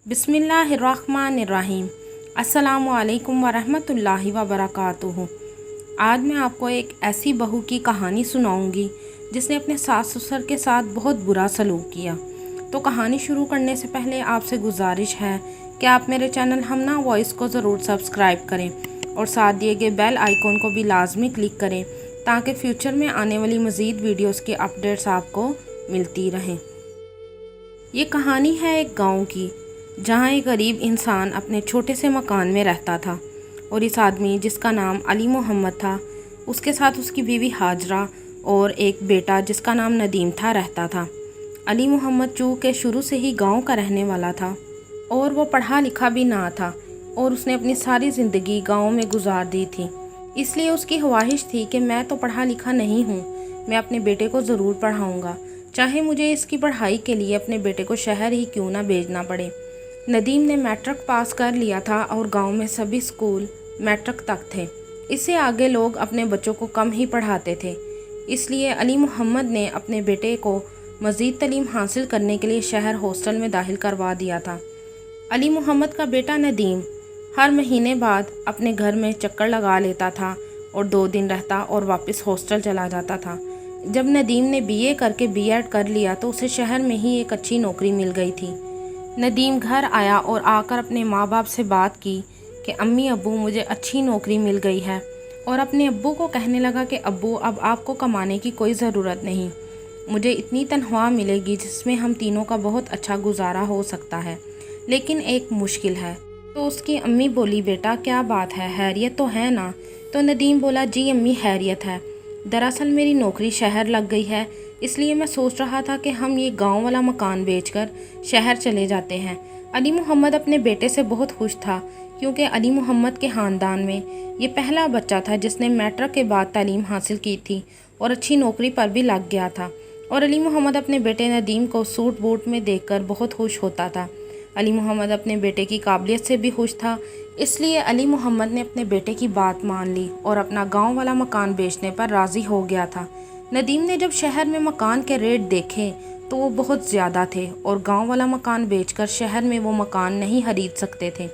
बिस्मिल्लाहिर्रहमानिर्रहीम। अस्सलामुअलैकुम वरहमतुल्लाहि वबरकातुहू। आज मैं आपको एक ऐसी बहू की कहानी सुनाऊंगी जिसने अपने सास ससुर के साथ बहुत बुरा सलूक किया। तो कहानी शुरू करने से पहले आपसे गुजारिश है कि आप मेरे चैनल हमना वॉइस को ज़रूर सब्सक्राइब करें और साथ दिए गए बेल आइकॉन को भी लाजमी क्लिक करें ताकि फ्यूचर में आने वाली मज़ीद वीडियोस की अपडेट्स आपको मिलती रहें। ये कहानी है एक गाँव की, जहाँ एक गरीब इंसान अपने छोटे से मकान में रहता था और इस आदमी जिसका नाम अली मोहम्मद था, उसके साथ उसकी बीवी हाजरा और एक बेटा जिसका नाम नदीम था रहता था। अली मोहम्मद चूँकि शुरू से ही गांव का रहने वाला था और वो पढ़ा लिखा भी ना था और उसने अपनी सारी ज़िंदगी गांव में गुजार दी थी, इसलिए उसकी ख्वाहिश थी कि मैं तो पढ़ा लिखा नहीं हूँ, मैं अपने बेटे को ज़रूर पढ़ाऊँगा, चाहे मुझे इसकी पढ़ाई के लिए अपने बेटे को शहर ही क्यों ना भेजना पड़े। नदीम ने मैट्रिक पास कर लिया था और गांव में सभी स्कूल मैट्रिक तक थे। इससे आगे लोग अपने बच्चों को कम ही पढ़ाते थे, इसलिए अली मोहम्मद ने अपने बेटे को मज़ीद तालीम हासिल करने के लिए शहर हॉस्टल में दाखिल करवा दिया था। अली मोहम्मद का बेटा नदीम हर महीने बाद अपने घर में चक्कर लगा लेता था और 2 दिन रहता और वापस हॉस्टल चला जाता था। जब नदीम ने बीए करके बीएड कर लिया तो उसे शहर में ही एक अच्छी नौकरी मिल गई थी। नदीम घर आया और आकर अपने माँ बाप से बात की कि अम्मी अब्बू मुझे अच्छी नौकरी मिल गई है, और अपने अब्बू को कहने लगा कि अब्बू अब आपको कमाने की कोई ज़रूरत नहीं, मुझे इतनी तनख्वाह मिलेगी जिसमें हम तीनों का बहुत अच्छा गुजारा हो सकता है, लेकिन एक मुश्किल है। तो उसकी अम्मी बोली, बेटा क्या बात है, खैरियत तो है ना? तो नदीम बोला, जी अम्मी खैरियत है, दरअसल मेरी नौकरी शहर लग गई है, इसलिए मैं सोच रहा था कि हम ये गांव वाला मकान बेचकर शहर चले जाते हैं। अली मोहम्मद अपने बेटे से बहुत खुश था क्योंकि अली मोहम्मद के ख़ानदान में ये पहला बच्चा था जिसने मैट्रिक के बाद तालीम हासिल की थी और अच्छी नौकरी पर भी लग गया था। और अली मोहम्मद अपने बेटे नदीम को सूट बूट में देखकर बहुत खुश होता था। अली मोहम्मद अपने बेटे की काबिलियत से भी खुश था, इसलिए अली मोहम्मद ने अपने बेटे की बात मान ली और अपना गांव वाला मकान बेचने पर राज़ी हो गया था। नदीम ने जब शहर में मकान के रेट देखे तो वो बहुत ज़्यादा थे और गांव वाला मकान बेचकर शहर में वो मकान नहीं खरीद सकते थे,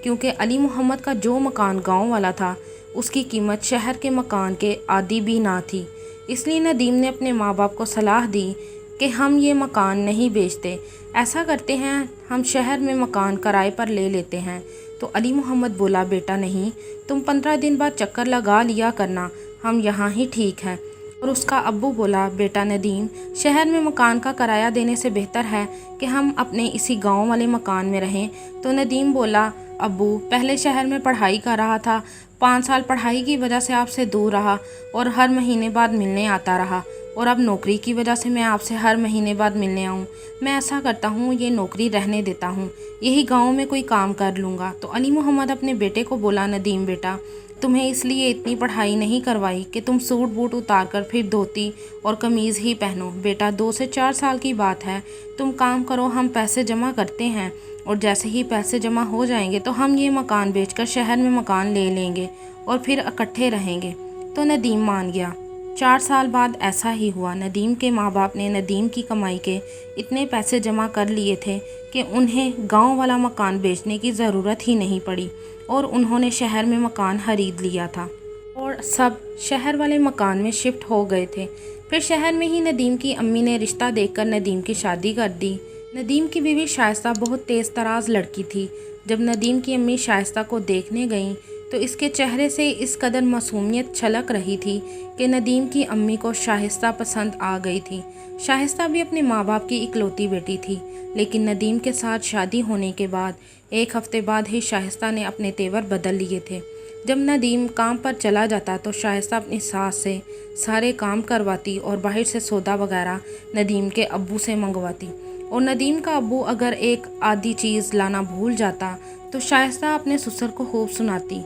क्योंकि अली मोहम्मद का जो मकान गांव वाला था उसकी कीमत शहर के मकान के आधी भी ना थी। इसलिए नदीम ने अपने माँ बाप को सलाह दी कि हम ये मकान नहीं बेचते, ऐसा करते हैं हम शहर में मकान किराए पर ले लेते हैं। तो अली मोहम्मद बोला, बेटा नहीं, तुम 15 दिन बाद चक्कर लगा लिया करना, हम यहाँ ही ठीक हैं। और उसका अब्बू बोला, बेटा नदीम, शहर में मकान का किराया देने से बेहतर है कि हम अपने इसी गांव वाले मकान में रहें। तो नदीम बोला, अब्बू पहले शहर में पढ़ाई कर रहा था, 5 साल पढ़ाई की वजह से आपसे दूर रहा और हर महीने बाद मिलने आता रहा, और अब नौकरी की वजह से मैं आपसे हर महीने बाद मिलने आऊँ। मैं ऐसा करता हूँ, ये नौकरी रहने देता हूँ, यही गाँव में कोई काम कर लूँगा। तो अली मोहम्मद अपने बेटे को बोला, नदीम बेटा, तुम्हें इसलिए इतनी पढ़ाई नहीं करवाई कि तुम सूट बूट उतार कर फिर धोती और कमीज़ ही पहनो। बेटा 2 से 4 साल की बात है, तुम काम करो, हम पैसे जमा करते हैं और जैसे ही पैसे जमा हो जाएंगे तो हम ये मकान बेचकर शहर में मकान ले लेंगे और फिर इकट्ठे रहेंगे। तो नदीम मान गया। 4 साल बाद ऐसा ही हुआ। नदीम के माँ बाप ने नदीम की कमाई के इतने पैसे जमा कर लिए थे कि उन्हें गांव वाला मकान बेचने की ज़रूरत ही नहीं पड़ी और उन्होंने शहर में मकान खरीद लिया था और सब शहर वाले मकान में शिफ्ट हो गए थे। फिर शहर में ही नदीम की अम्मी ने रिश्ता देखकर नदीम की शादी कर दी। नदीम की बीवी शाइस्ता बहुत तेज़ तराज लड़की थी। जब नदीम की अम्मी शाइस्ता को देखने गईं तो इसके चेहरे से इस कदर मासूमियत छलक रही थी कि नदीम की अम्मी को शाइस्ता पसंद आ गई थी। शाइस्ता भी अपने माँ बाप की इकलौती बेटी थी, लेकिन नदीम के साथ शादी होने के बाद 1 हफ्ते बाद ही शाइस्ता ने अपने तेवर बदल लिए थे। जब नदीम काम पर चला जाता तो शाइस्ता अपनी सास से सारे काम करवाती और बाहर से सौदा वगैरह नदीम के अब्बू से मंगवाती, और नदीम का अब्बू अगर एक आधी चीज़ लाना भूल जाता तो शाइस्ता अपने ससुर को खूब सुनाती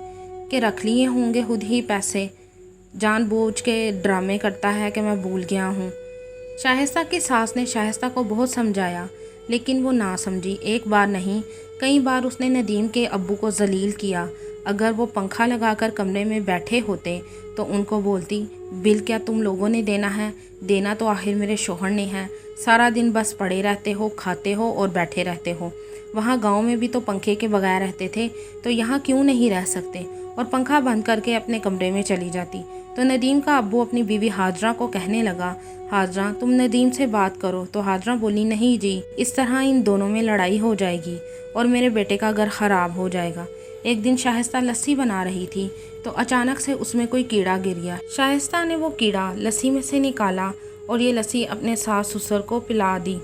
कि रख लिए होंगे खुद ही पैसे, जानबूझ के ड्रामे करता है कि मैं भूल गया हूँ। शाइस्ता की सास ने शाइस्ता को बहुत समझाया, लेकिन वो ना समझी। एक बार नहीं, कई बार उसने नदीम के अब्बू को जलील किया। अगर वो पंखा लगाकर कमरे में बैठे होते तो उनको बोलती, बिल क्या तुम लोगों ने देना है, देना तो आखिर मेरे शोहर ने है, सारा दिन बस पड़े रहते हो, खाते हो और बैठे रहते हो। वहाँ गांव में भी तो पंखे के बगैर रहते थे, तो यहाँ क्यों नहीं रह सकते, और पंखा बंद करके अपने कमरे में चली जाती। तो नदीम का अब्बू अपनी बीवी हाजरा को कहने लगा, हाजरा तुम नदीम से बात करो। तो हाजरा बोली, नहीं जी, इस तरह इन दोनों में लड़ाई हो जाएगी और मेरे बेटे का घर खराब हो जाएगा। एक दिन शाइस्ता लस्सी बना रही थी तो अचानक से उसमें कोई कीड़ा गिर गया। शाइस्ता ने वो कीड़ा लस्सी में से निकाला और ये लस्सी अपने सास ससुर को पिला दी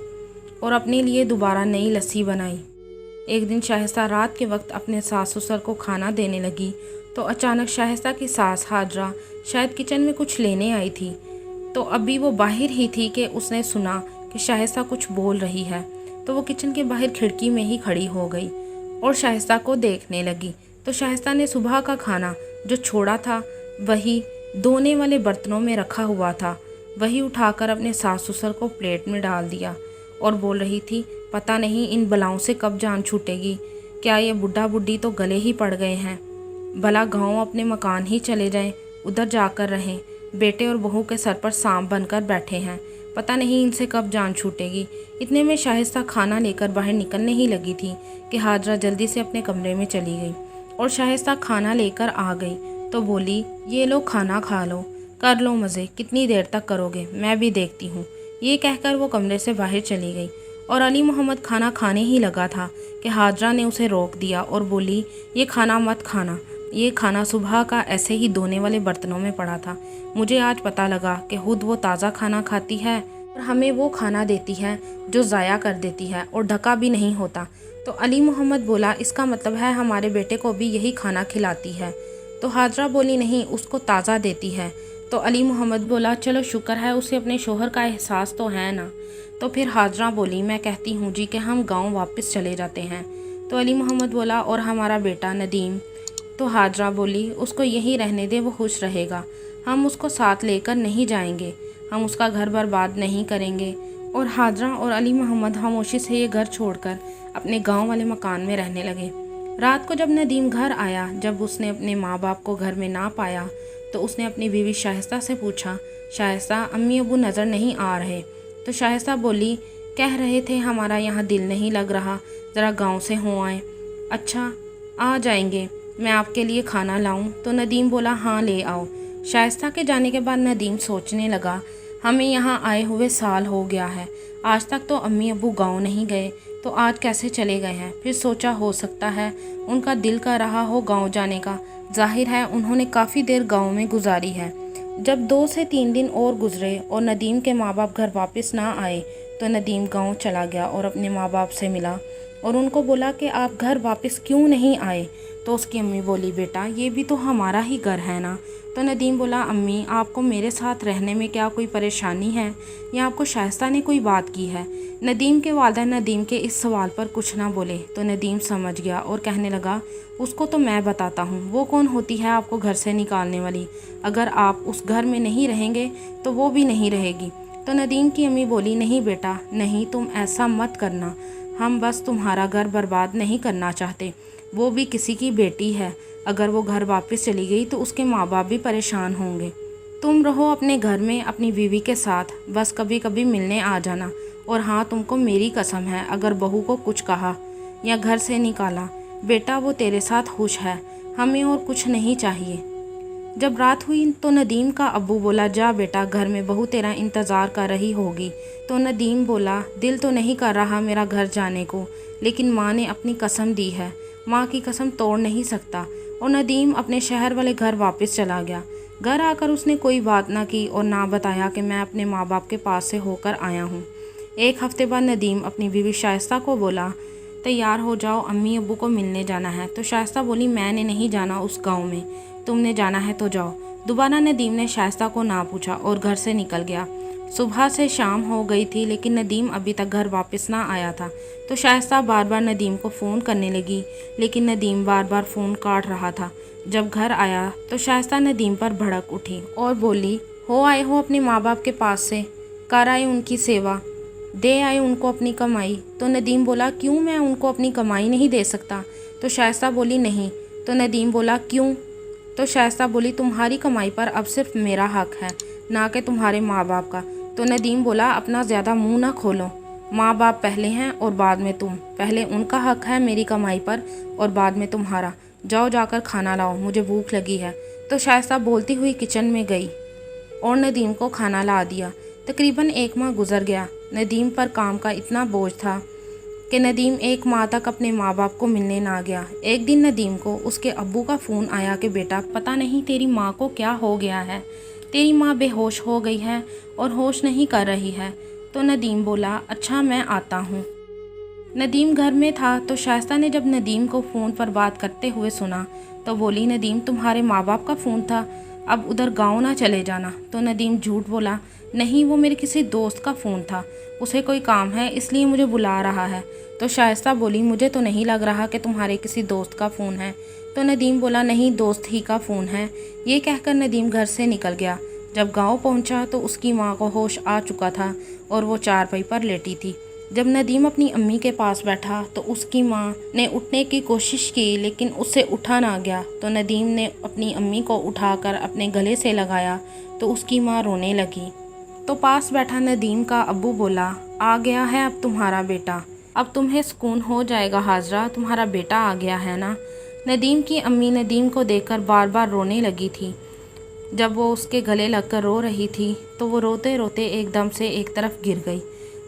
और अपने लिए दोबारा नई लस्सी बनाई। एक दिन शाइस्ता रात के वक्त अपने सास ससुर को खाना देने लगी तो अचानक शाइस्ता की सास हाजरा शायद किचन में कुछ लेने आई थी। तो अभी वो बाहर ही थी कि उसने सुना कि शाइस्ता कुछ बोल रही है, तो वो किचन के बाहर खिड़की में ही खड़ी हो गई और शाइस्ता को देखने लगी। तो शाइस्ता ने सुबह का खाना जो छोड़ा था वही धोने वाले बर्तनों में रखा हुआ था, वही उठाकर अपने सास ससुर को प्लेट में डाल दिया और बोल रही थी, पता नहीं इन बलाओं से कब जान छूटेगी। क्या ये बुढ़ा बुढ़ी तो गले ही पड़ गए हैं। भला गाँव अपने मकान ही चले जाएं, उधर जाकर रहें। बेटे और बहू के सर पर सांप बनकर बैठे हैं, पता नहीं इनसे कब जान छूटेगी। इतने में शाइस्ता खाना लेकर बाहर निकलने ही लगी थी कि हाजरा जल्दी से अपने कमरे में चली गई और शाइस्ता खाना लेकर आ गई तो बोली, ये लो खाना खा लो, कर लो मज़े, कितनी देर तक करोगे, मैं भी देखती हूँ। ये कहकर वो कमरे से बाहर चली गई और अली मोहम्मद खाना खाने ही लगा था कि हाजरा ने उसे रोक दिया और बोली, ये खाना मत खाना, ये खाना सुबह का ऐसे ही धोने वाले बर्तनों में पड़ा था। मुझे आज पता लगा कि खुद वो ताज़ा खाना खाती है और हमें वो खाना देती है जो ज़ाया कर देती है और ढका भी नहीं होता। तो अली मोहम्मद बोला, इसका मतलब है हमारे बेटे को भी यही खाना खिलाती है। तो हाजरा बोली, नहीं, उसको ताज़ा देती है। तो अली मोहम्मद बोला, चलो शुक्र है उसे अपने शोहर का एहसास तो है ना। तो फिर हाजरा बोली, मैं कहती हूँ जी कि हम गांव वापस चले जाते हैं। तो अली मोहम्मद बोला, और हमारा बेटा नदीम। तो हाजरा बोली, उसको यहीं रहने दे, वो खुश रहेगा, हम उसको साथ लेकर नहीं जाएंगे, हम उसका घर बर्बाद नहीं करेंगे। और हाजरा और अली मोहम्मद खामोशी से ये घर छोड़कर अपने गांव वाले मकान में रहने लगे। रात को जब नदीम घर आया, जब उसने अपने माँ बाप को घर में ना पाया तो उसने अपनी बीवी शाइस्ता से पूछा, शाइस्ता अम्मी अबू नज़र नहीं आ रहे। तो शाइस्ता बोली, कह रहे थे हमारा यहाँ दिल नहीं लग रहा, ज़रा गांव से हो आए। अच्छा, आ जाएंगे, मैं आपके लिए खाना लाऊं? तो नदीम बोला, हाँ ले आओ। शाइस्ता के जाने के बाद नदीम सोचने लगा, हमें यहाँ आए हुए साल हो गया है, आज तक तो अम्मी अबू गांव नहीं गए, तो आज कैसे चले गए हैं। फिर सोचा हो सकता है उनका दिल कर रहा हो गांव जाने का, जाहिर है उन्होंने काफ़ी देर गांव में गुजारी है। जब 2 से 3 दिन और गुजरे और नदीम के माँ बाप घर वापस ना आए तो नदीम गांव चला गया और अपने माँ बाप से मिला और उनको बोला कि आप घर वापस क्यों नहीं आए। तो उसकी अम्मी बोली, बेटा ये भी तो हमारा ही घर है ना। तो नदीम बोला, अम्मी आपको मेरे साथ रहने में क्या कोई परेशानी है या आपको शाइस्ता ने कोई बात की है। नदीम के वालिद नदीम के इस सवाल पर कुछ ना बोले तो नदीम समझ गया और कहने लगा, उसको तो मैं बताता हूँ, वो कौन होती है आपको घर से निकालने वाली। अगर आप उस घर में नहीं रहेंगे तो वो भी नहीं रहेगी। तो नदीम की अम्मी बोली, नहीं बेटा नहीं, तुम ऐसा मत करना, हम बस तुम्हारा घर बर्बाद नहीं करना चाहते, वो भी किसी की बेटी है, अगर वो घर वापस चली गई तो उसके माँ बाप भी परेशान होंगे। तुम रहो अपने घर में अपनी बीवी के साथ, बस कभी कभी मिलने आ जाना। और हाँ, तुमको मेरी कसम है, अगर बहू को कुछ कहा या घर से निकाला, बेटा वो तेरे साथ खुश है, हमें और कुछ नहीं चाहिए। जब रात हुई तो नदीम का अब्बू बोला, जा बेटा घर में बहू तेरा इंतज़ार कर रही होगी। तो नदीम बोला, दिल तो नहीं कर रहा मेरा घर जाने को, लेकिन माँ ने अपनी कसम दी है, माँ की कसम तोड़ नहीं सकता। और नदीम अपने शहर वाले घर वापस चला गया। घर आकर उसने कोई बात ना की और ना बताया कि मैं अपने माँ बाप के पास से होकर आया हूँ। 1 हफ्ते बाद नदीम अपनी बीवी शाइस्ता को बोला, तैयार हो जाओ, अम्मी अब्बू को मिलने जाना है। तो शाइस्ता बोली, मैंने नहीं जाना उस गाँव में, तुमने जाना है तो जाओ। दोबारा नदीम ने शाइस्ता को ना पूछा और घर से निकल गया। सुबह से शाम हो गई थी लेकिन नदीम अभी तक घर वापस ना आया था। तो शाइस्ता बार बार नदीम को फ़ोन करने लगी लेकिन नदीम बार बार फ़ोन काट रहा था। जब घर आया तो शाइस्ता नदीम पर भड़क उठी और बोली, हो आए हो अपने माँ बाप के पास से, कर आए उनकी सेवा, दे आए उनको अपनी कमाई। तो नदीम बोला, क्यों, मैं उनको अपनी कमाई नहीं दे सकता। तो शाइस्ता बोली, नहीं। तो नदीम बोला, क्यों। तो शाइस्ता बोली, तुम्हारी कमाई पर अब सिर्फ मेरा हक है, ना कि तुम्हारे माँ बाप का। तो नदीम बोला, अपना ज़्यादा मुंह ना खोलो, माँ बाप पहले हैं और बाद में तुम। पहले उनका हक है मेरी कमाई पर और बाद में तुम्हारा। जाओ जाकर खाना लाओ, मुझे भूख लगी है। तो शाइस्ता बोलती हुई किचन में गई और नदीम को खाना ला दिया। तकरीबन 1 माह गुजर गया। नदीम पर काम का इतना बोझ था कि नदीम 1 माह तक अपने माँ बाप को मिलने ना गया। एक दिन नदीम को उसके अब्बू का फ़ोन आया कि बेटा, पता नहीं तेरी माँ को क्या हो गया है, तेरी माँ बेहोश हो गई है और होश नहीं कर रही है। तो नदीम बोला, अच्छा मैं आता हूँ। नदीम घर में था तो शाइस्ता ने जब नदीम को फ़ोन पर बात करते हुए सुना तो बोली, नदीम तुम्हारे माँ बाप का फ़ोन था, अब उधर गाँव ना चले जाना। तो नदीम झूठ बोला, नहीं वो मेरे किसी दोस्त का फ़ोन था, उसे कोई काम है इसलिए मुझे बुला रहा है। तो शाइस्ता बोली, मुझे तो नहीं लग रहा कि तुम्हारे किसी दोस्त का फ़ोन है। तो नदीम बोला, नहीं दोस्त ही का फ़ोन है। ये कहकर नदीम घर से निकल गया। जब गांव पहुंचा तो उसकी मां को होश आ चुका था और वो चारपाई पर लेटी थी। जब नदीम अपनी अम्मी के पास बैठा तो उसकी मां ने उठने की कोशिश की लेकिन उससे उठा ना गया। तो नदीम ने अपनी अम्मी को उठाकर अपने गले से लगाया तो उसकी मां रोने लगी। तो पास बैठा नदीम का अब्बू बोला, आ गया है अब तुम्हारा बेटा, अब तुम्हें सुकून हो जाएगा हाजरा, तुम्हारा बेटा आ गया है ना। नदीम की अम्मी नदीम को देखकर बार बार रोने लगी थी। जब वो उसके गले लगकर रो रही थी तो वो रोते रोते एकदम से एक तरफ गिर गई।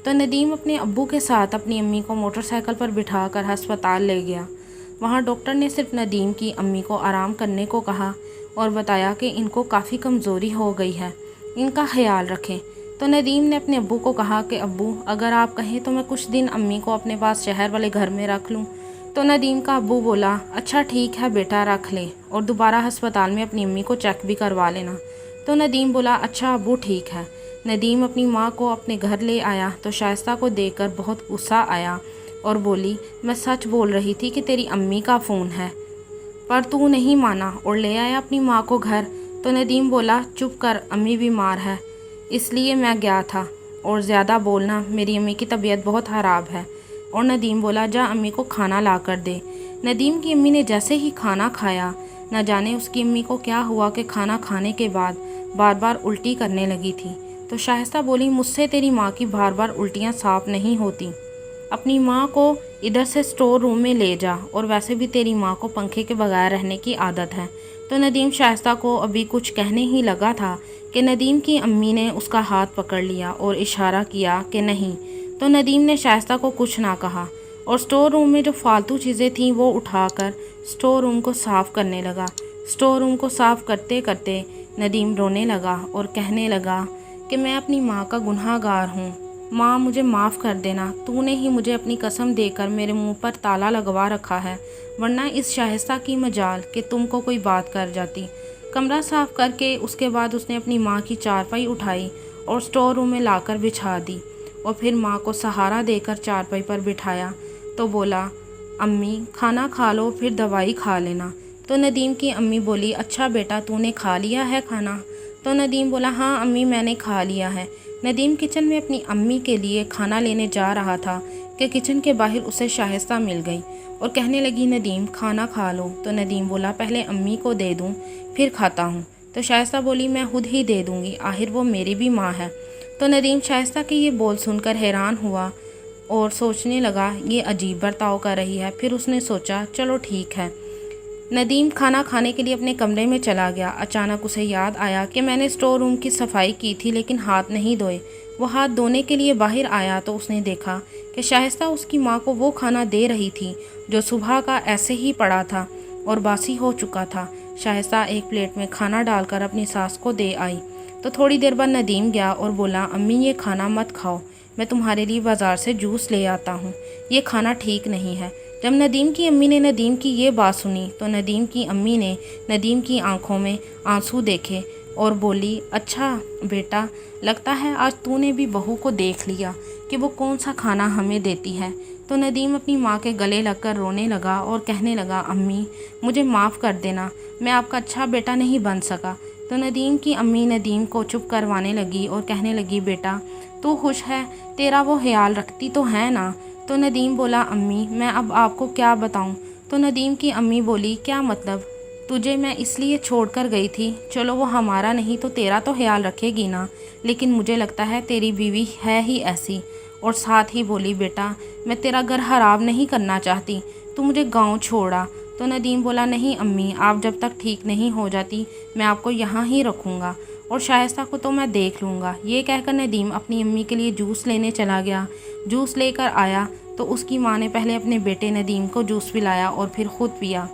तो नदीम अपने अब्बू के साथ अपनी अम्मी को मोटरसाइकिल पर बिठाकर अस्पताल ले गया। वहाँ डॉक्टर ने सिर्फ नदीम की अम्मी को आराम करने को कहा और बताया कि इनको काफ़ी कमज़ोरी हो गई है, इनका ख्याल रखें। तो नदीम ने अपने अब्बू को कहा कि अब्बू अगर आप कहें तो मैं कुछ दिन अम्मी को अपने पास शहर वाले घर में रख लूँ। तो नदीम का अब्बू बोला, अच्छा ठीक है बेटा रख ले और दोबारा अस्पताल में अपनी अम्मी को चेक भी करवा लेना। तो नदीम बोला, अच्छा अब्बू ठीक है। नदीम अपनी माँ को अपने घर ले आया तो शाइस्ता को देखकर बहुत गुस्सा आया और बोली, मैं सच बोल रही थी कि तेरी अम्मी का फ़ोन है, पर तू नहीं माना और ले आया अपनी माँ को घर। तो नदीम बोला, चुप कर, अम्मी बीमार है इसलिए मैं गया था और ज़्यादा बोलना, मेरी अम्मी की तबीयत बहुत ख़राब है। और नदीम बोला, जा अम्मी को खाना ला कर दे। नदीम की अम्मी ने जैसे ही खाना खाया, न जाने उसकी अम्मी को क्या हुआ कि खाना खाने के बाद बार बार उल्टी करने लगी थी। तो शाइस्ता बोली, मुझसे तेरी माँ की बार बार उल्टियाँ साफ नहीं होती, अपनी माँ को इधर से स्टोर रूम में ले जा, और वैसे भी तेरी माँ को पंखे के बगैर रहने की आदत है। तो नदीम शाइस्ता को अभी कुछ कहने ही लगा था कि नदीम की अम्मी ने उसका हाथ पकड़ लिया और इशारा किया कि नहीं। तो नदीम ने शाइस्ता को कुछ ना कहा और स्टोर रूम में जो फालतू चीज़ें थीं वो उठाकर स्टोर रूम को साफ़ करने लगा। स्टोर रूम को साफ़ करते करते नदीम रोने लगा और कहने लगा कि मैं अपनी माँ का गुनहगार हूँ, माँ मुझे माफ़ कर देना, तूने ही मुझे अपनी कसम देकर मेरे मुंह पर ताला लगवा रखा है, वरना इस शाइस्ता की मजाल कि तुमको कोई बात कर जाती। कमरा साफ़ करके उसके बाद उसने अपनी माँ की चारपाई उठाई और स्टोर रूम में लाकर बिछा दी और फिर माँ को सहारा देकर चारपाई पर बिठाया। तो बोला, अम्मी खाना खा लो फिर दवाई खा लेना। तो नदीम की अम्मी बोली, अच्छा बेटा तूने खा लिया है खाना? तो नदीम बोला, हाँ अम्मी मैंने खा लिया है। नदीम किचन में अपनी अम्मी के लिए खाना लेने जा रहा था कि किचन के बाहर उसे शाइस्ता मिल गई और कहने लगी, नदीम खाना खा लो। तो नदीम बोला, पहले अम्मी को दे दूँ फिर खाता हूँ। तो शाइस्ता बोली, मैं खुद ही दे दूँगी, आखिर वो मेरी भी माँ है। तो नदीम शाइस्ता के ये बोल सुनकर हैरान हुआ और सोचने लगा ये अजीब बर्ताव कर रही है। फिर उसने सोचा चलो ठीक है। नदीम खाना खाने के लिए अपने कमरे में चला गया। अचानक उसे याद आया कि मैंने स्टोर रूम की सफाई की थी लेकिन हाथ नहीं धोए। वो हाथ धोने के लिए बाहर आया तो उसने देखा कि शाइस्ता उसकी माँ को वो खाना दे रही थी जो सुबह का ऐसे ही पड़ा था और बासी हो चुका था। शाइस्ता एक प्लेट में खाना डालकर अपनी सास को दे आई। तो थोड़ी देर बाद नदीम गया और बोला, अम्मी ये खाना मत खाओ, मैं तुम्हारे लिए बाज़ार से जूस ले आता हूँ, ये खाना ठीक नहीं है। जब नदीम की अम्मी ने नदीम की ये बात सुनी तो नदीम की अम्मी ने नदीम की आंखों में आंसू देखे और बोली, अच्छा बेटा लगता है आज तूने भी बहू को देख लिया कि वो कौन सा खाना हमें देती है। तो नदीम अपनी माँ के गले लगकर रोने लगा और कहने लगा, अम्मी मुझे माफ़ कर देना, मैं आपका अच्छा बेटा नहीं बन सका। तो नदीम की अम्मी नदीम को चुप करवाने लगी और कहने लगी, बेटा तू खुश है, तेरा वो ख्याल रखती तो है ना। तो नदीम बोला, अम्मी मैं अब आपको क्या बताऊं। तो नदीम की अम्मी बोली, क्या मतलब, तुझे मैं इसलिए छोड़ कर गई थी, चलो वो हमारा नहीं तो तेरा तो ख्याल रखेगी ना, लेकिन मुझे लगता है तेरी बीवी है ही ऐसी और साथ ही बोली, बेटा मैं तेरा घर खराब नहीं करना चाहती, तू मुझे गांव छोड़ा। तो नदीम बोला, नहीं अम्मी, आप जब तक ठीक नहीं हो जाती मैं आपको यहाँ ही रखूँगा और शाइस्ता को तो मैं देख लूँगा। ये कहकर नदीम अपनी अम्मी के लिए जूस लेने चला गया। जूस लेकर आया तो उसकी माँ ने पहले अपने बेटे नदीम को जूस पिलाया और फिर खुद पिया,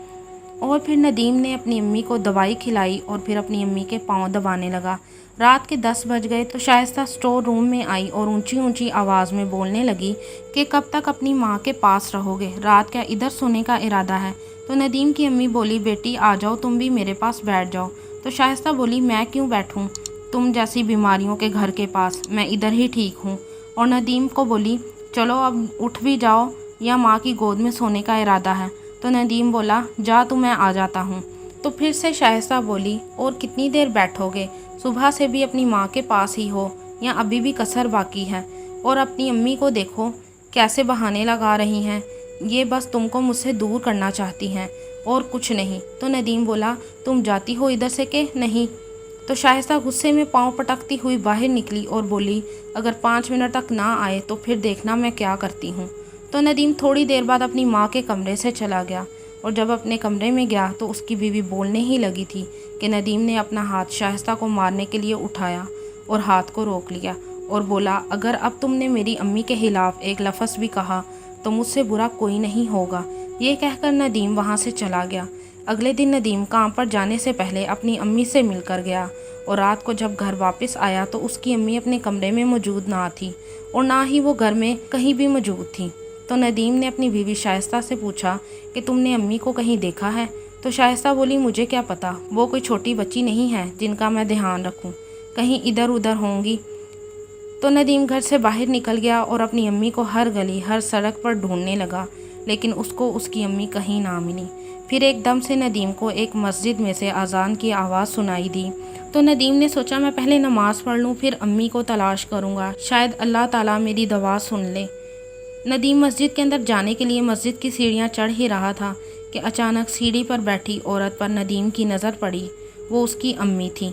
और फिर नदीम ने अपनी अम्मी को दवाई खिलाई और फिर अपनी अम्मी के पाँव दबाने लगा। रात के 10 बज गए तो शाइस्ता स्टोर रूम में आई और ऊंची ऊंची आवाज़ में बोलने लगी कि कब तक अपनी माँ के पास रहोगे, रात क्या इधर सोने का इरादा है। तो नदीम की अम्मी बोली, बेटी आ जाओ, तुम भी मेरे पास बैठ जाओ। तो शाइस्ता बोली, मैं क्यों बैठूं तुम जैसी बीमारियों के घर के पास, मैं इधर ही ठीक हूँ। और नदीम को बोली, चलो अब उठ भी जाओ या माँ की गोद में सोने का इरादा है। तो नदीम बोला, जा तू, मैं आ जाता हूँ। तो फिर से शाइस्ता बोली, और कितनी देर बैठोगे, सुबह से भी अपनी माँ के पास ही हो या अभी भी कसर बाकी है। और अपनी अम्मी को देखो कैसे बहाने लगा रही हैं, ये बस तुमको मुझसे दूर करना चाहती हैं और कुछ नहीं। तो नदीम बोला, तुम जाती हो इधर से कि नहीं। तो शाइस्ता गुस्से में पाँव पटकती हुई बाहर निकली और बोली, अगर 5 मिनट तक ना आए तो फिर देखना मैं क्या करती हूँ। तो नदीम थोड़ी देर बाद अपनी माँ के कमरे से चला गया और जब अपने कमरे में गया तो उसकी बीवी बोलने ही लगी थी कि नदीम ने अपना हाथ शाइस्ता को मारने के लिए उठाया और हाथ को रोक लिया और बोला, अगर अब तुमने मेरी अम्मी के खिलाफ एक लफ्ज़ भी कहा तो मुझसे बुरा कोई नहीं होगा। ये कहकर नदीम वहाँ से चला गया। अगले दिन नदीम काम पर जाने से पहले अपनी अम्मी से मिलकर गया और रात को जब घर वापस आया तो उसकी अम्मी अपने कमरे में मौजूद ना थी और ना ही वो घर में कहीं भी मौजूद थी। तो नदीम ने अपनी बीवी शाइस्ता से पूछा कि तुमने अम्मी को कहीं देखा है। तो शाइस्ता बोली, मुझे क्या पता, वो कोई छोटी बच्ची नहीं है जिनका मैं ध्यान रखूं, कहीं इधर उधर होंगी। तो नदीम घर से बाहर निकल गया और अपनी अम्मी को हर गली हर सड़क पर ढूंढने लगा, लेकिन उसको उसकी अम्मी कहीं ना मिली। फिर एकदम से नदीम को एक मस्जिद में से अजान की आवाज़ सुनाई दी। तो नदीम ने सोचा, मैं पहले नमाज पढ़ लूँ फिर अम्मी को तलाश करूँगा, शायद अल्लाह ताला मेरी दुआ सुन ले। नदीम मस्जिद के अंदर जाने के लिए मस्जिद की सीढ़ियाँ चढ़ ही रहा था कि अचानक सीढ़ी पर बैठी औरत पर नदीम की नज़र पड़ी। वो उसकी अम्मी थी।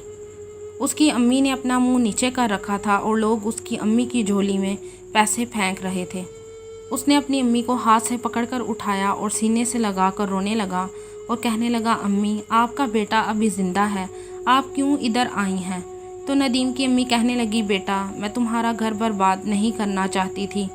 उसकी अम्मी ने अपना मुंह नीचे कर रखा था और लोग उसकी अम्मी की झोली में पैसे फेंक रहे थे। उसने अपनी अम्मी को हाथ से पकड़कर उठाया और सीने से लगाकर रोने लगा और कहने लगा, अम्मी आपका बेटा अभी ज़िंदा है, आप क्यों इधर आई हैं। तो नदीम की अम्मी कहने लगी, बेटा मैं तुम्हारा घर बर्बाद नहीं करना चाहती थी,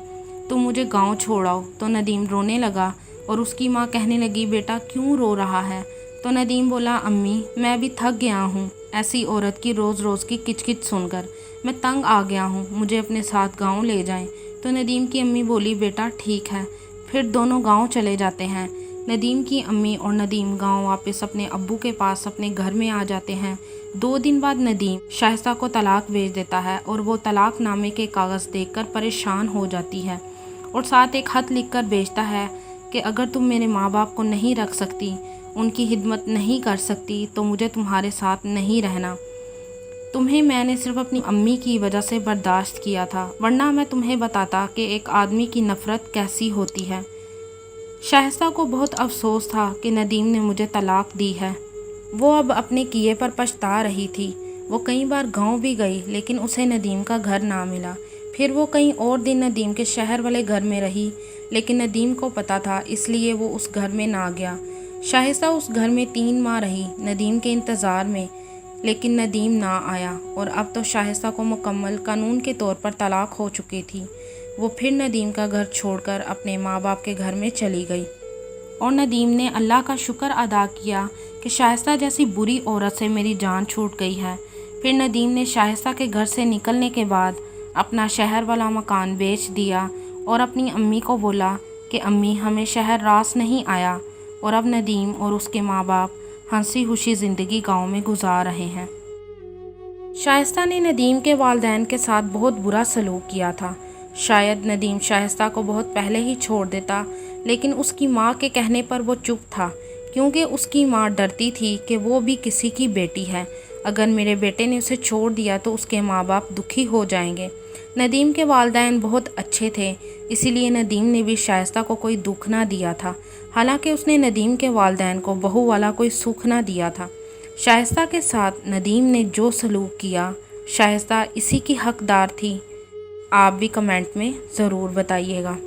तुम मुझे गांव छोड़ाओ। तो नदीम रोने लगा और उसकी माँ कहने लगी, बेटा क्यों रो रहा है। तो नदीम बोला, अम्मी मैं भी थक गया हूँ ऐसी औरत की रोज़ रोज़ की किचकिच सुनकर, मैं तंग आ गया हूँ, मुझे अपने साथ गांव ले जाएं। तो नदीम की अम्मी बोली, बेटा ठीक है, फिर दोनों गांव चले जाते हैं। नदीम की अम्मी और नदीम गांव वापस अपने अब्बू के पास अपने घर में आ जाते हैं। 2 दिन बाद नदीम शाइस्ता को तलाक भेज देता है और वो तलाक नामे के कागज़ देखकर परेशान हो जाती है और साथ एक खत लिखकर भेजता है कि अगर तुम मेरे माँ बाप को नहीं रख सकती, उनकी खिदमत नहीं कर सकती तो मुझे तुम्हारे साथ नहीं रहना। तुम्हें मैंने सिर्फ अपनी अम्मी की वजह से बर्दाश्त किया था, वरना मैं तुम्हें बताता कि एक आदमी की नफ़रत कैसी होती है। शाइस्ता को बहुत अफसोस था कि नदीम ने मुझे तलाक दी है। वो अब अपने किए पर पछता रही थी। वो कई बार गांव भी गई लेकिन उसे नदीम का घर ना मिला। फिर वो कई और दिन नदीम के शहर वाले घर में रही, लेकिन नदीम को पता था इसलिए वो उस घर में ना गया। शाइस्ता उस घर में 3 माह रही नदीम के इंतज़ार में, लेकिन नदीम ना आया और अब तो शाइस्ता को मुकम्मल कानून के तौर पर तलाक हो चुकी थी। वो फिर नदीम का घर छोड़कर अपने माँ बाप के घर में चली गई और नदीम ने अल्लाह का शुक्र अदा किया कि शाइस्ता जैसी बुरी औरत से मेरी जान छूट गई है। फिर नदीम ने शाइस्ता के घर से निकलने के बाद अपना शहर वाला मकान बेच दिया और अपनी अम्मी को बोला कि अम्मी हमें शहर रास नहीं आया। और अब नदीम और उसके माँ बाप हंसी खुशी ज़िंदगी गांव में गुजार रहे हैं। शाइस्ता ने नदीम के वालिदैन के साथ बहुत बुरा सलूक किया था। शायद नदीम शाइस्ता को बहुत पहले ही छोड़ देता, लेकिन उसकी माँ के कहने पर वो चुप था, क्योंकि उसकी माँ डरती थी कि वो भी किसी की बेटी है। अगर मेरे बेटे ने उसे छोड़ दिया तो उसके माँ बाप दुखी हो जाएंगे। नदीम के वालिदैन बहुत अच्छे थे, इसीलिए नदीम ने भी शाइस्ता को कोई दुख ना दिया था। हालांकि उसने नदीम के वालिदैन को बहू वाला कोई सुख ना दिया था। शाइस्ता के साथ नदीम ने जो सलूक किया, शाइस्ता इसी की हकदार थी। आप भी कमेंट में ज़रूर बताइएगा।